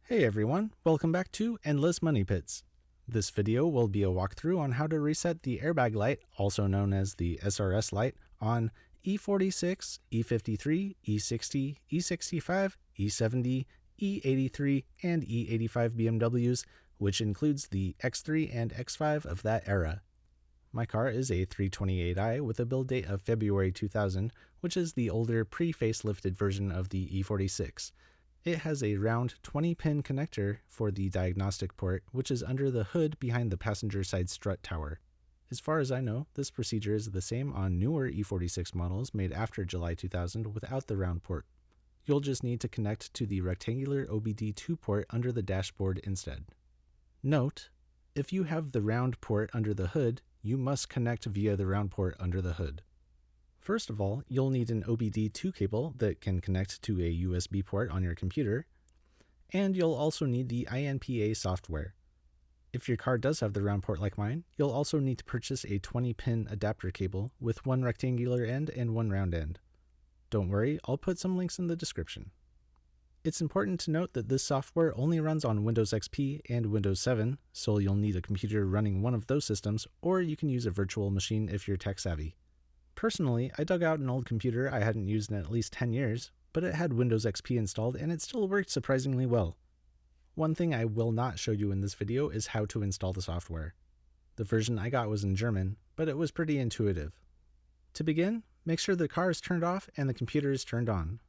Hey everyone, welcome back to Endless Money Pits. This video will be a walkthrough on how to reset the airbag light, also known as the SRS light, on E46, E53, E60, E65, E70, E83, and E85 BMWs, which includes the X3 and X5 of that era. My car is a 328i with a build date of February 2000, which is the older pre-facelifted version of the E46. It has a round 20-pin connector for the diagnostic port, which is under the hood behind the passenger side strut tower. As far as I know, this procedure is the same on newer E46 models made after July 2000 without the round port. You'll just need to connect to the rectangular OBD2 port under the dashboard instead. Note, if you have the round port under the hood, you must connect via the round port under the hood. First of all, you'll need an OBD2 cable that can connect to a USB port on your computer, and you'll also need the INPA software. If your car does have the round port like mine, you'll also need to purchase a 20-pin adapter cable with one rectangular end and one round end. Don't worry, I'll put some links in the description. It's important to note that this software only runs on Windows XP and Windows 7, so you'll need a computer running one of those systems, or you can use a virtual machine if you're tech savvy. Personally, I dug out an old computer I hadn't used in at least 10 years, but it had Windows XP installed and it still worked surprisingly well. One thing I will not show you in this video is how to install the software. The version I got was in German, but it was pretty intuitive. To begin, make sure the car is turned off and the computer is turned on.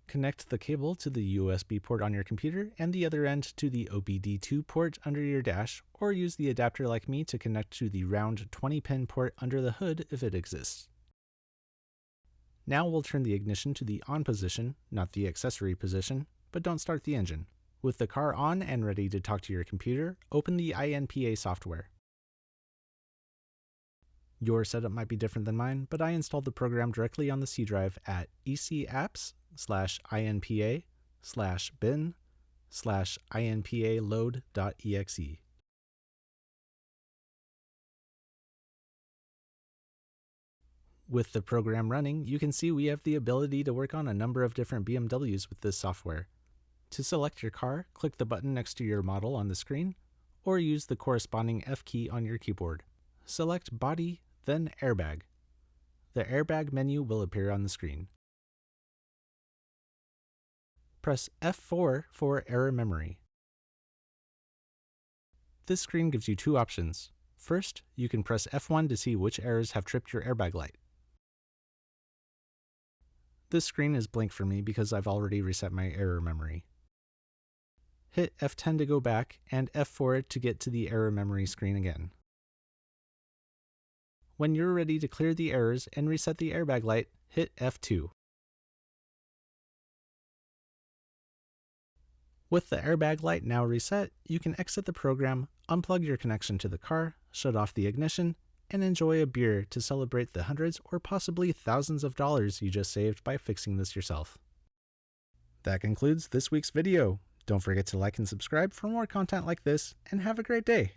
Connect the cable to the USB port on your computer and the other end to the OBD2 port under your dash, or use the adapter like me to connect to the round 20-pin port under the hood if it exists. Now we'll turn the ignition to the on position, not the accessory position, but don't start the engine. With the car on and ready to talk to your computer, open the INPA software. Your setup might be different than mine, but I installed the program directly on the C drive at ecapps/inpa/bin/inpaload.exe. With the program running, you can see we have the ability to work on a number of different BMWs with this software. To select your car, click the button next to your model on the screen, or use the corresponding F key on your keyboard. Select Body, then Airbag. The Airbag menu will appear on the screen. Press F4 for error memory. This screen gives you two options. First, you can press F1 to see which errors have tripped your airbag light. This screen is blank for me because I've already reset my error memory. Hit F10 to go back and F4 to get to the error memory screen again. When you're ready to clear the errors and reset the airbag light, hit F2. With the airbag light now reset, you can exit the program, unplug your connection to the car, shut off the ignition, and enjoy a beer to celebrate the hundreds or possibly thousands of dollars you just saved by fixing this yourself. That concludes this week's video. Don't forget to like and subscribe for more content like this, and have a great day!